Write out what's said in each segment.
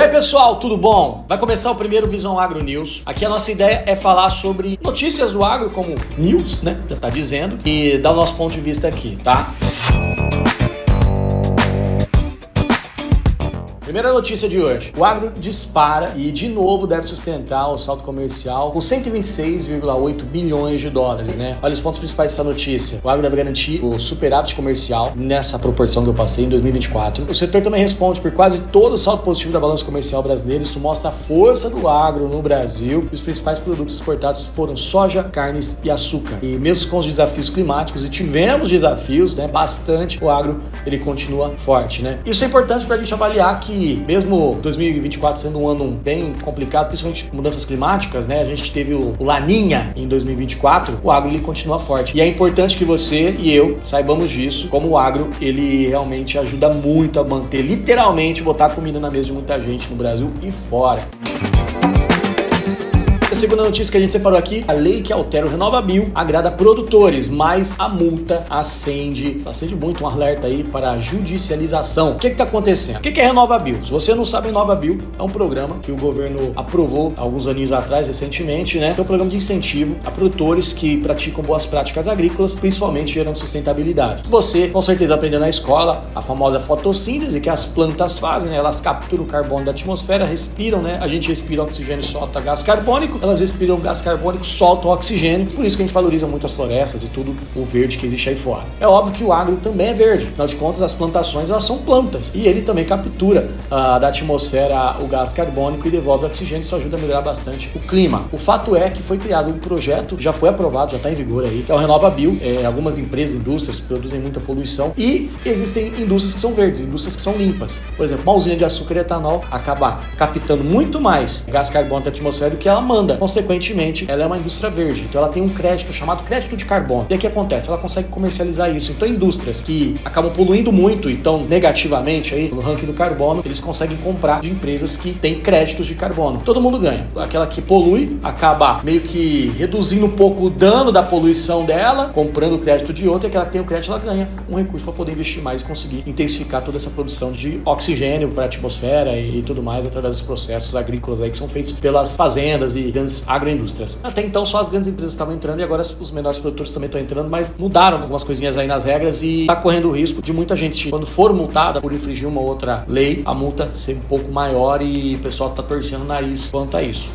aí pessoal, tudo bom? Vai começar o primeiro Visão Agro News. Aqui a nossa ideia é falar sobre notícias do agro como news, né? Já tá dizendo, e dar o nosso ponto de vista aqui, tá? Primeira notícia de hoje. O agro dispara e de novo deve sustentar o saldo comercial com 126,8 bilhões de dólares, né? Olha os pontos principais dessa notícia. O agro deve garantir o superávit comercial nessa proporção que eu passei em 2024. O setor também responde por quase todo o saldo positivo da balança comercial brasileira. Isso mostra a força do agro no Brasil. Os principais produtos exportados foram soja, carnes e açúcar. E mesmo com os desafios climáticos, e tivemos desafios, né? Bastante, o agro ele continua forte, né? Isso é importante para a gente avaliar que mesmo 2024 sendo um ano bem complicado, principalmente com mudanças climáticas, né? A gente teve o Laninha em 2024, o agro ele continua forte. E é importante que você e eu saibamos disso, como o agro ele realmente ajuda muito a manter, literalmente, botar comida na mesa de muita gente no Brasil e fora. A segunda notícia que a gente separou aqui, a lei que altera o RenovaBio agrada produtores, mas a multa acende muito um alerta aí para a judicialização. O que está acontecendo? O que é RenovaBio? Se você não sabe, RenovaBio é um programa que o governo aprovou alguns aninhos atrás, recentemente, né? É um programa de incentivo a produtores que praticam boas práticas agrícolas, principalmente gerando sustentabilidade. Você, com certeza, aprendeu na escola a famosa fotossíntese que as plantas fazem, né? Elas capturam o carbono da atmosfera, respiram, né? A gente respira oxigênio e solta gás carbônico. Elas respiram gás carbônico, soltam oxigênio, por isso que a gente valoriza muito as florestas e tudo o verde que existe aí fora. É óbvio que o agro também é verde, afinal de contas as plantações elas são plantas e ele também captura da atmosfera o gás carbônico e devolve oxigênio, isso ajuda a melhorar bastante o clima. O fato é que foi criado um projeto, já foi aprovado, já está em vigor aí, que é o RenovaBio. Algumas empresas, indústrias produzem muita poluição e existem indústrias que são verdes, indústrias que são limpas. Por exemplo, uma usina de açúcar e etanol acaba captando muito mais gás carbônico da atmosfera do que ela manda. Consequentemente, ela é uma indústria verde, então ela tem um crédito chamado crédito de carbono. E aí o que acontece? Ela consegue comercializar isso. Então indústrias que acabam poluindo muito e estão negativamente aí no ranking do carbono, eles conseguem comprar de empresas que têm créditos de carbono. Todo mundo ganha. Aquela que polui acaba meio que reduzindo um pouco o dano da poluição dela, comprando o crédito de outra, e aquela que tem o crédito, ela ganha um recurso para poder investir mais e conseguir intensificar toda essa produção de oxigênio para a atmosfera e tudo mais através dos processos agrícolas aí que são feitos pelas fazendas e grandes agroindústrias. Até então só as grandes empresas estavam entrando e agora os menores produtores também estão entrando, mas mudaram algumas coisinhas aí nas regras e está correndo o risco de muita gente, quando for multada por infringir uma outra lei, a multa ser um pouco maior e o pessoal está torcendo o nariz quanto a isso.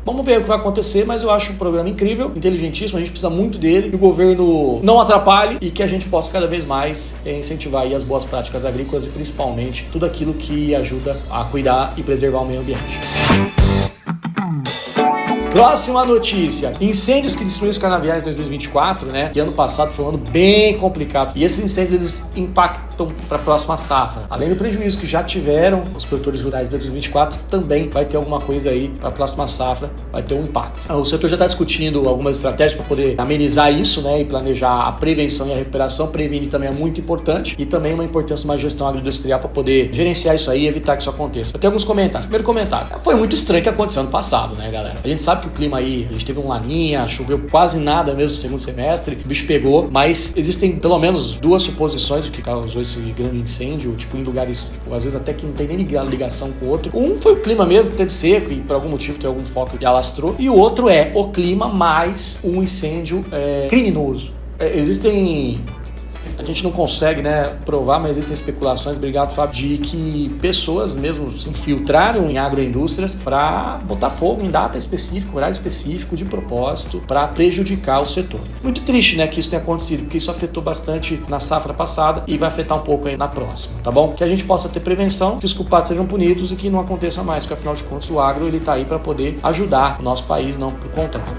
Vamos ver o que vai acontecer, mas eu acho um programa incrível, inteligentíssimo, a gente precisa muito dele, que o governo não atrapalhe e que a gente possa cada vez mais incentivar aí as boas práticas agrícolas e principalmente tudo aquilo que ajuda a cuidar e preservar o meio ambiente. Próxima notícia, incêndios que destruíram os canaviais em 2024, né? Que ano passado foi um ano bem complicado. E esses incêndios eles impactam para a próxima safra. Além do prejuízo que já tiveram os produtores rurais em 2024, também vai ter alguma coisa aí para a próxima safra, vai ter um impacto. O setor já está discutindo algumas estratégias para poder amenizar isso, né? E planejar a prevenção e a recuperação. Prevenir também é muito importante e também uma importância de uma gestão agroindustrial para poder gerenciar isso aí e evitar que isso aconteça. Eu tenho alguns comentários. Primeiro comentário, foi muito estranho o que aconteceu ano passado, né, galera? A gente sabe que o clima aí, a gente teve um laninha, choveu quase nada mesmo no segundo semestre, o bicho pegou, mas existem pelo menos duas suposições do que causou esse grande incêndio, tipo em lugares, às vezes até que não tem nem ligação com o outro. Um foi o clima mesmo, teve seco e por algum motivo tem algum foco que alastrou, e o outro é o clima mais um incêndio criminoso. Existem... A gente não consegue, né, provar, mas existem especulações, obrigado, Fábio, de que pessoas mesmo se infiltraram em agroindústrias para botar fogo em data específica, horário específico, de propósito, para prejudicar o setor. Muito triste, né, que isso tenha acontecido, porque isso afetou bastante na safra passada e vai afetar um pouco aí na próxima, tá bom? Que a gente possa ter prevenção, que os culpados sejam punidos e que não aconteça mais, porque afinal de contas o agro ele tá aí para poder ajudar o nosso país, não por contrário.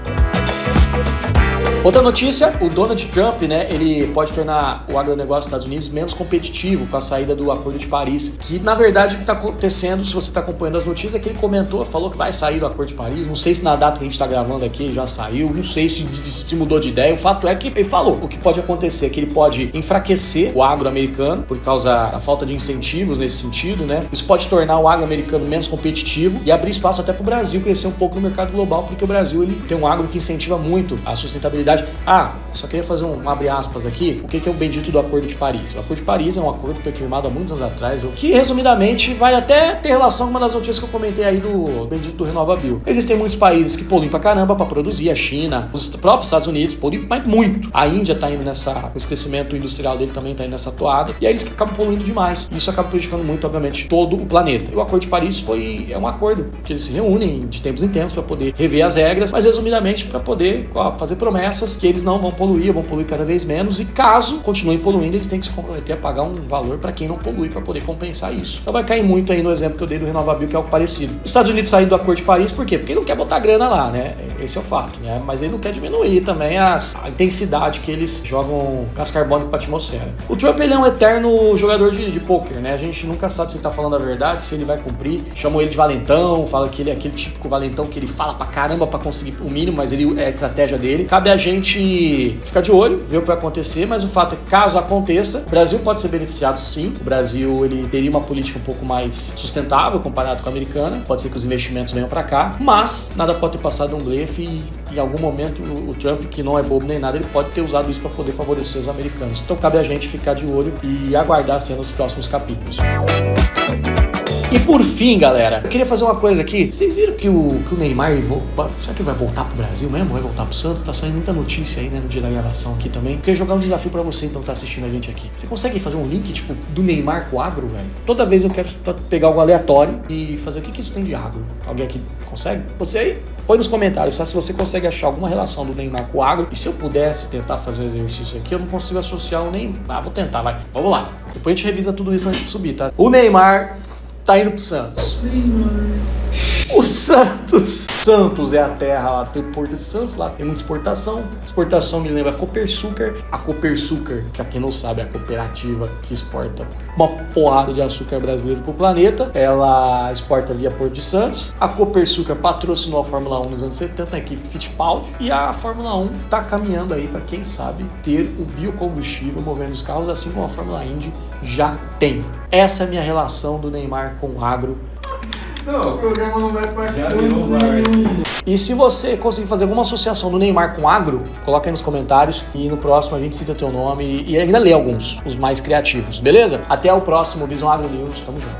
Outra notícia, o Donald Trump, né, ele pode tornar o agronegócio dos Estados Unidos menos competitivo com a saída do Acordo de Paris, que na verdade o que está acontecendo, se você está acompanhando as notícias, é que ele falou que vai sair do Acordo de Paris, não sei se na data que a gente está gravando aqui ele já saiu, não sei se mudou de ideia, o fato é que ele falou, o que pode acontecer é que ele pode enfraquecer o agro americano por causa da falta de incentivos nesse sentido, né, isso pode tornar o agro americano menos competitivo e abrir espaço até para o Brasil crescer um pouco no mercado global, porque o Brasil ele tem um agro que incentiva muito a sustentabilidade possibilidade. Só queria fazer um abre aspas aqui. O que é o bendito do Acordo de Paris? O Acordo de Paris é um acordo que foi firmado há muitos anos atrás, que resumidamente vai até ter relação com uma das notícias que eu comentei aí do bendito do RenovaBio. Existem muitos países que poluem pra caramba pra produzir, a China, os próprios Estados Unidos poluem muito. A Índia tá indo com esse crescimento industrial dele também tá indo nessa toada, e aí eles acabam poluindo demais. Isso acaba prejudicando muito, obviamente, todo o planeta. E o Acordo de Paris é um acordo que eles se reúnem de tempos em tempos para poder rever as regras, mas resumidamente para poder fazer promessas que eles não vão poluir cada vez menos, e caso continuem poluindo, eles têm que se comprometer a pagar um valor para quem não polui para poder compensar isso. Então vai cair muito aí no exemplo que eu dei do RenovaBio, que é algo parecido. Os Estados Unidos saem do Acordo de Paris por quê? Porque ele não quer botar grana lá, né? Esse é o fato, né? Mas ele não quer diminuir também a intensidade que eles jogam gás carbônico para a atmosfera. O Trump, ele é um eterno jogador de pôquer, né? A gente nunca sabe se ele tá falando a verdade, se ele vai cumprir. Chamam ele de valentão, fala que ele é aquele típico valentão que ele fala pra caramba pra conseguir o mínimo, mas é a estratégia dele. Cabe a gente ficar de olho, ver o que vai acontecer, mas o fato é que, caso aconteça, o Brasil pode ser beneficiado sim. O Brasil, ele teria uma política um pouco mais sustentável comparado com a americana. Pode ser que os investimentos venham pra cá, mas nada pode ter passado um blefe e em algum momento o Trump, que não é bobo nem nada, ele pode ter usado isso para poder favorecer os americanos. Então cabe a gente ficar de olho e aguardar cenas dos próximos capítulos. E por fim, galera, eu queria fazer uma coisa aqui. Vocês viram que o Neymar, será que vai voltar pro Brasil mesmo? Vai voltar pro Santos? Tá saindo muita notícia aí, né, no dia da gravação aqui também. Eu queria jogar um desafio pra você, então, que tá assistindo a gente aqui. Você consegue fazer um link, tipo, do Neymar com o agro, velho? Toda vez eu quero pegar algo aleatório e fazer o que isso tem de agro. Alguém aqui consegue? Você aí? Põe nos comentários, sabe, se você consegue achar alguma relação do Neymar com o agro. E se eu pudesse tentar fazer um exercício aqui, eu não consigo associar o Neymar. Vou tentar, vai. Vamos lá. Depois a gente revisa tudo isso antes de subir, tá? O Neymar tá indo pro Santos. O Santos. Santos é a terra lá, tem o Porto de Santos, lá tem muita exportação. Exportação me lembra a Copersucar. A Copersucar, que quem não sabe, é a cooperativa que exporta uma porrada de açúcar brasileiro pro planeta. Ela exporta via Porto de Santos. A Copersucar patrocinou a Fórmula 1 nos anos 70, a equipe Fittipaldi. E a Fórmula 1 tá caminhando aí para, quem sabe, ter o biocombustível movendo os carros, assim como a Fórmula Indy já tem. Essa é a minha relação do Neymar com o agro. Não, o programa não vai pra cá. E se você conseguir fazer alguma associação do Neymar com agro, coloca aí nos comentários e no próximo a gente cita teu nome e ainda lê alguns, os mais criativos, beleza? Até o próximo Visão Agro News, tamo junto.